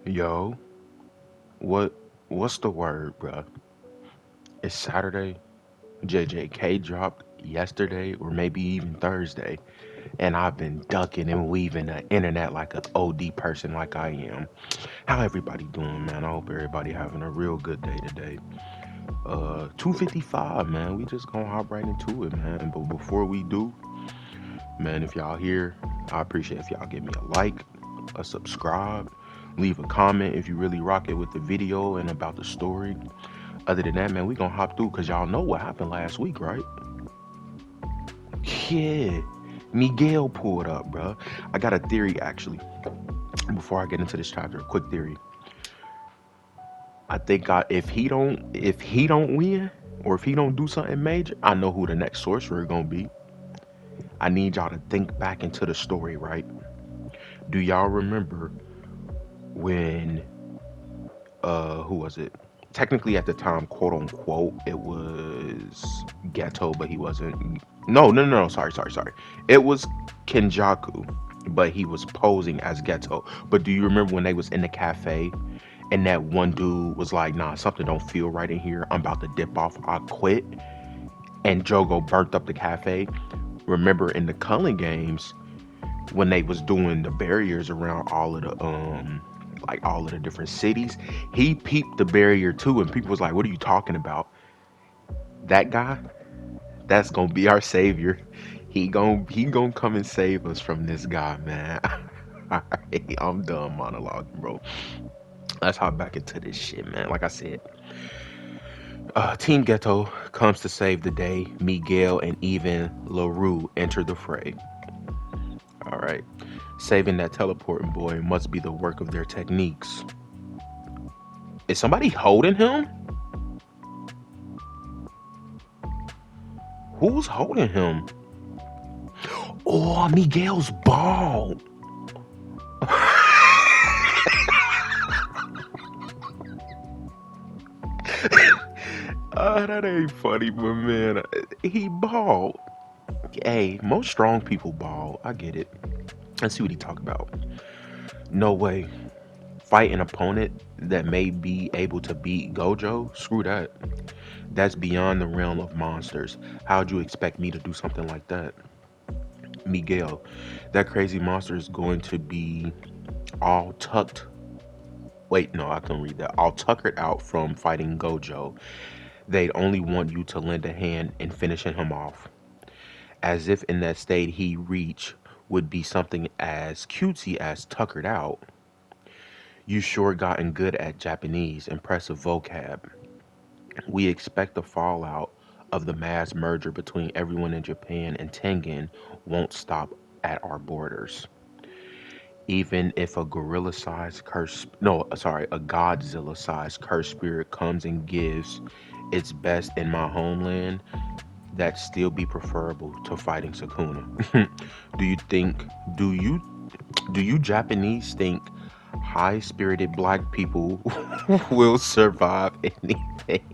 Yo, what what's the word, bruh? It's Saturday. JJK dropped yesterday or maybe even Thursday, and I've been ducking and weaving the internet like an OD person like I am. How everybody doing, man? I hope everybody having a real good day today. 2:55, man. We just gonna hop right into it, man. But before we do, man, if y'all here, I appreciate if y'all give me a like, a subscribe, leave a comment if you really rock it with the video and about the story. Other than that, man, we gonna hop through because y'all know what happened last week, right? Yeah, Miguel pulled up, bro. I got a theory actually. Before I get into this chapter, a quick theory. If he don't win or if he don't do something major, I know who the next sorcerer gonna be. I need y'all to think back into the story, right? Do y'all remember when who was it? Technically at the time, quote unquote, it was Ghetto, but he wasn't. No. Sorry. It was Kenjaku, but he was posing as Ghetto. But do you remember when they was in the cafe and that one dude was like, "Nah, something don't feel right in here. I'm about to dip off. I quit." And Jogo burnt up the cafe. Remember in the Cullen games when they was doing the barriers around all of the like all of the different cities, he peeped the barrier too, and people was like, "What are you talking about?" That guy, that's gonna be our savior. He gonna come and save us from this guy, man. Alright, I'm done monologuing, bro. Let's hop back into this shit, man. Like I said, Team Ghetto comes to save the day. Miguel and even LaRue enter the fray. All right. Saving that teleporting boy must be the work of their techniques. Is somebody holding him? Who's holding him? Oh, Miguel's ball. That ain't funny, but man, he bald. Hey, most strong people bald. I get it. Let's see what he talk about. No way. Fight an opponent that may be able to beat Gojo? Screw that. That's beyond the realm of monsters. How'd you expect me to do something like that? Miguel, that crazy monster is going to be all tucked. Wait, no, I can read that. All tuckered out from fighting Gojo. They'd only want you to lend a hand in finishing him off. As if in that state he reach would be something as cutesy as tuckered out. You sure gotten good at Japanese, impressive vocab. We expect the fallout of the mass merger between everyone in Japan and Tengen won't stop at our borders. Even if a gorilla sized curse, no, sorry, a Godzilla sized curse spirit comes and gives its best in my homeland, that still be preferable to fighting Sukuna. do you think, do you, do you Japanese think high spirited black people will survive anything?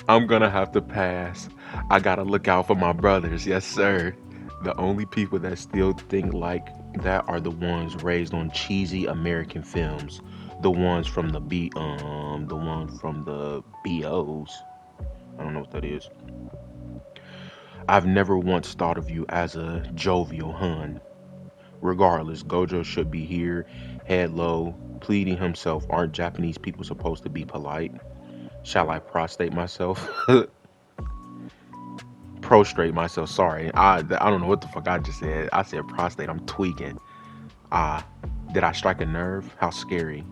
I'm gonna have to pass. I gotta look out for my brothers, yes, sir. The only people that still think like that are the ones raised on cheesy American films, the ones from the one from the BOs. I don't know what that is. I've never once thought of you as a jovial Hun. Regardless, Gojo should be here, head low, pleading himself. Aren't Japanese people supposed to be polite? Shall I prostrate myself? Prostrate myself. Sorry, I don't know what the fuck I just said. I said prostate. I'm tweaking. Ah, did I strike a nerve? How scary.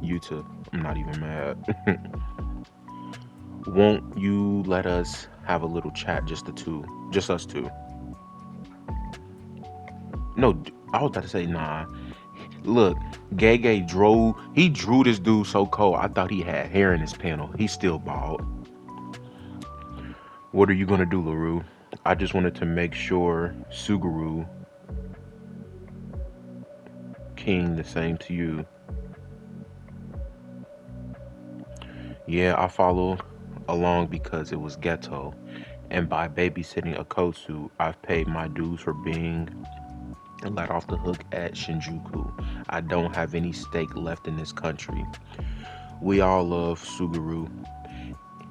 You too. I'm not even mad. Won't you let us have a little chat, just the two, just us two? No, I was about to say nah. Look, Gay he drew this dude so cold. I thought he had hair in his panel. He's still bald. What are you gonna do, LaRue? I just wanted to make sure Suguru King the same to you. Yeah, I followed along because it was ghetto. And by babysitting a Kotsu, I've paid my dues for being and let off the hook at Shinjuku. I don't have any stake left in this country. We all love Suguru.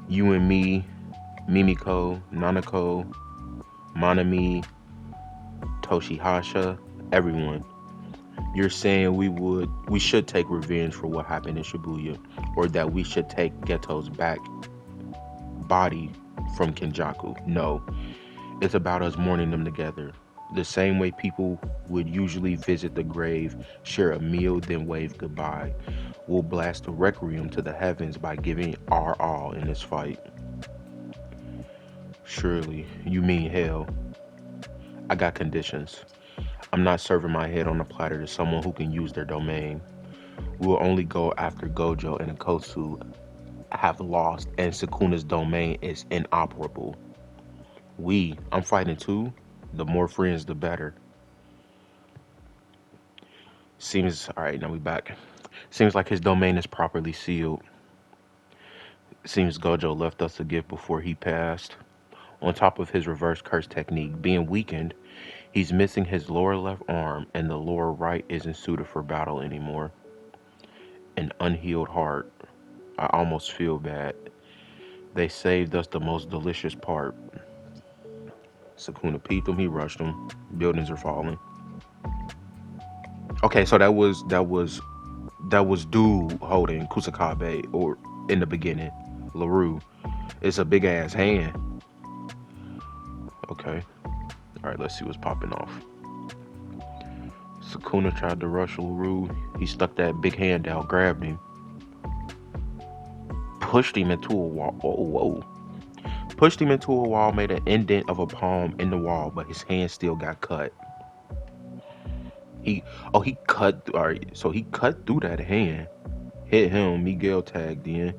You and me, Mimiko, Nanako, Manami, Toshihasha, everyone. You're saying we should take revenge for what happened in Shibuya, or that we should take Geto's back body from Kenjaku. No, it's about us mourning them together. The same way people would usually visit the grave, share a meal, then wave goodbye. We'll blast a requiem to the heavens by giving our all in this fight. Surely, you mean hell. I got conditions. I'm not serving my head on a platter to someone who can use their domain. We'll only go after Gojo and Akotsu have lost and Sukuna's domain is inoperable. I'm fighting too. The more friends, the better. Alright, now we back. Seems like his domain is properly sealed. Seems Gojo left us a gift before he passed. On top of his reverse curse technique being weakened, he's missing his lower left arm and the lower right isn't suited for battle anymore. An unhealed heart. I almost feel bad. They saved us the most delicious part. Sukuna peeped him, he rushed him. Buildings are falling. Okay, so that was dude holding Kusakabe, or in the beginning, LaRue. It's a big ass hand. Okay. Alright, let's see what's popping off. Sukuna tried to rush LaRue. He stuck that big hand out, grabbed him, pushed him into a wall. Whoa. Pushed him into a wall, made an indent of a palm in the wall, but his hand still got cut. He cut. All right, so he cut through that hand, hit him. Miguel tagged in.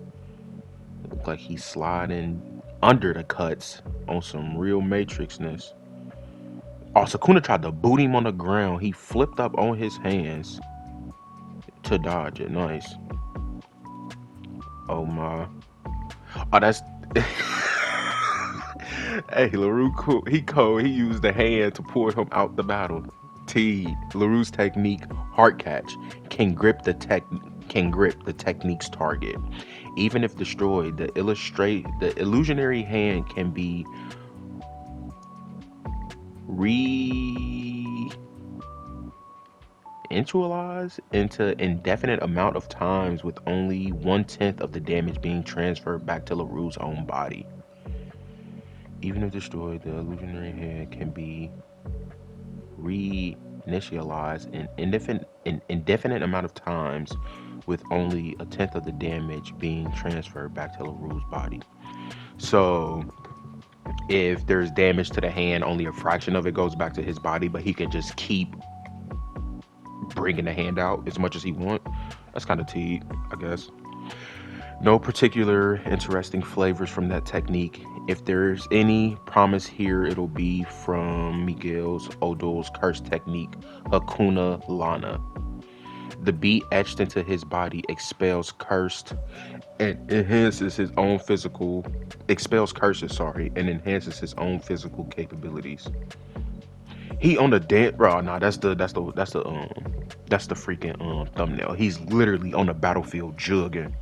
Looked like he's sliding under the cuts on some real Matrixness. Oh, Sukuna tried to boot him on the ground. He flipped up on his hands to dodge it. Nice. Oh my. Oh, that's. Hey, LaRue cool. He cold. He used the hand to pull him out the battle. LaRue's technique, heart catch, can grip the technique's target. Even if destroyed, the illusionary hand can be reinitialized into indefinite amount of times, with only 1/10 of the damage being transferred back to LaRue's own body. Even if destroyed, the illusionary hand can be reinitialized in indefinite amount of times, with only 1/10 of the damage being transferred back to LaRue's body. So if there's damage to the hand, only a fraction of it goes back to his body, but he can just keep bringing the hand out as much as he wants. That's kind of teed, I guess. No particular interesting flavors from that technique. If there's any promise here, it'll be from Miguel's Odol's curse technique, Hakuna Lana. The beat etched into his body expels curses, and enhances his own physical capabilities. He on the dead, bro. Nah, that's the freaking thumbnail. He's literally on the battlefield jugging.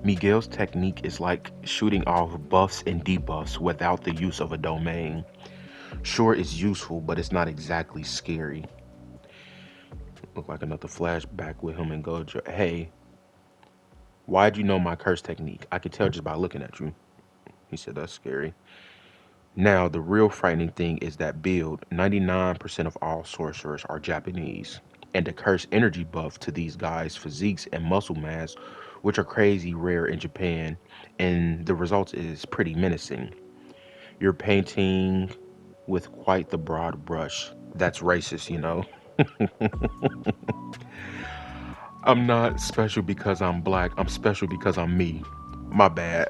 Miguel's technique is like shooting off buffs and debuffs without the use of a domain. Sure, it's useful, but it's not exactly scary. Look like another flashback with him and Gojo. Hey, why'd you know my curse technique? I could tell just by looking at you. He said, that's scary. Now, the real frightening thing is that build. 99% of all sorcerers are Japanese. And the curse energy buff to these guys' physiques and muscle mass, which are crazy rare in Japan, and the result is pretty menacing. You're painting with quite the broad brush. That's racist, you know. I'm not special because I'm black. I'm special because I'm me. My bad.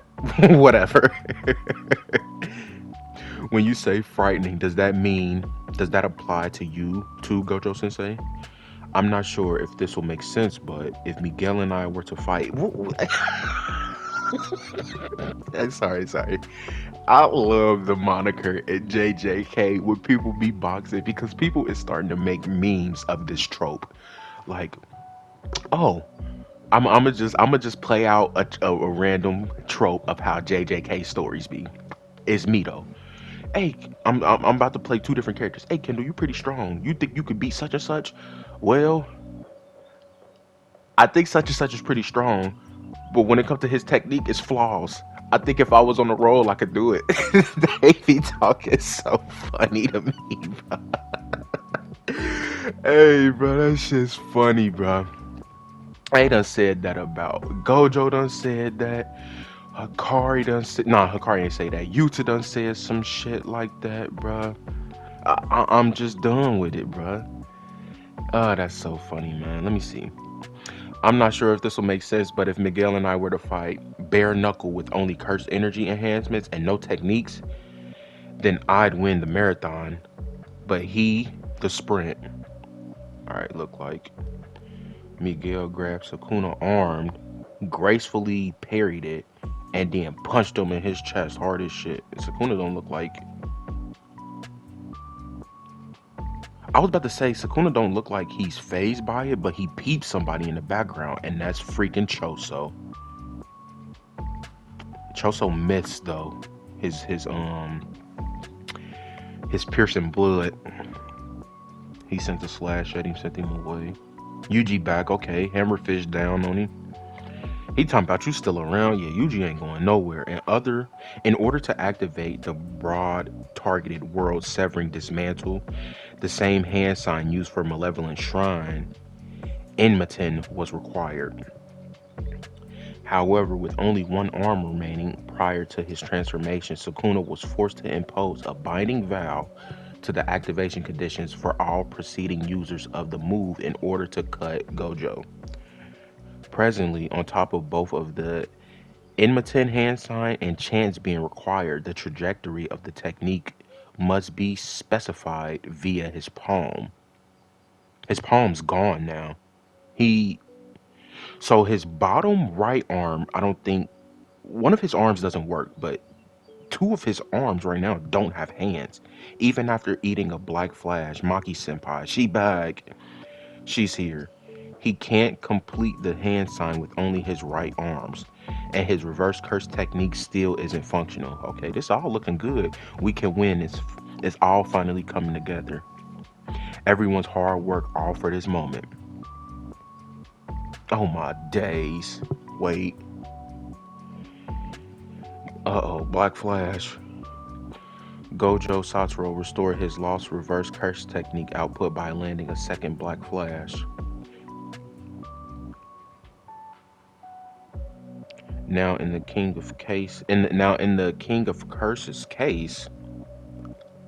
Whatever. When you say frightening, does that apply to you too, Gojo Sensei? I'm not sure if this will make sense, but if Miguel and I were to fight... Sorry. I love the moniker at JJK when people be boxing because people is starting to make memes of this trope. Like, oh, I'm gonna just play out a random trope of how JJK stories be. It's me though. Hey, I'm about to play two different characters. Hey, Kendall, you pretty strong. You think you could beat such and such? Well, I think such and such is pretty strong, but when it comes to his technique, it's flaws. I think if I was on the roll, I could do it. They be talking so funny to me, bro. Hey, bro, that shit's funny, bro. They done said that about Gojo. Done said that. Hikari done said. Nah, Hikari ain't say that. Yuta done said some shit like that, bro. I'm just done with it, bro. Oh, that's so funny, man. Let me see. I'm not sure if this will make sense, but if Miguel and I were to fight bare knuckle with only cursed energy enhancements and no techniques, then I'd win the marathon, but he the sprint. Alright, look like Miguel grabbed Sukuna armed, gracefully parried it, and then punched him in his chest hard as shit. Sukuna don't look like. I was about to say Sukuna don't look like he's phased by it, but he peeps somebody in the background, and that's freaking Choso. Choso missed though. His piercing blood. He sent a slash at him, sent him away. Yuji back, okay. Hammerfish down on him. He talking about you still around. Yeah, Yuji ain't going nowhere. In order to activate the broad targeted world severing dismantle, the same hand sign used for Malevolent Shrine, Enmaten was required. However, with only one arm remaining prior to his transformation, Sukuna was forced to impose a binding vow to the activation conditions for all preceding users of the move in order to cut Gojo. Presently, on top of both of the Enmaten hand sign and chance being required, the trajectory of the technique must be specified via his palm. His palm's gone now. He so his bottom right arm, I don't think one of his arms doesn't work, but two of his arms right now don't have hands. Even after eating a black flash, Maki Senpai, she back. She's here. He can't complete the hand sign with only his right arms. And his reverse curse technique still isn't functional. Okay, this all looking good. We can win. It's all finally coming together. Everyone's hard work all for this moment. Oh my days. Wait. Uh-oh, Black Flash. Gojo Satoru restored his lost reverse curse technique output by landing a second Black Flash. Now in the King of Curses case,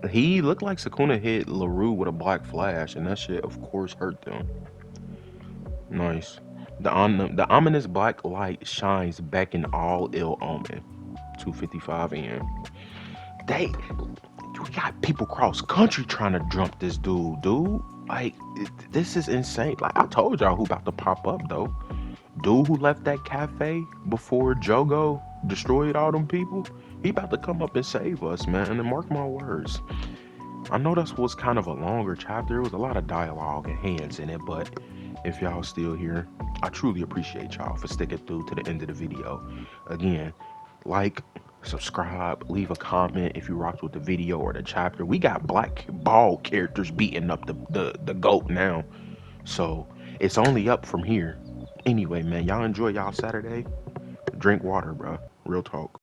he looked like Sukuna hit LaRue with a Black Flash, and that shit of course hurt them. Nice. The ominous black light shines back in all ill omen. 255 in. They we got people cross country trying to jump this dude. Like this is insane. Like I told y'all who about to pop up though. Dude who left that cafe before Jogo destroyed all them people, he about to come up and save us, man. And mark my words. I know this was kind of a longer chapter. It was a lot of dialogue and hands in it, but if y'all still here, I truly appreciate y'all for sticking through to the end of the video. Again, like, subscribe, leave a comment if you rocked with the video or the chapter. We got black ball characters beating up the GOAT now. So it's only up from here. Anyway, man, y'all enjoy y'all Saturday. Drink water, bro. Real talk.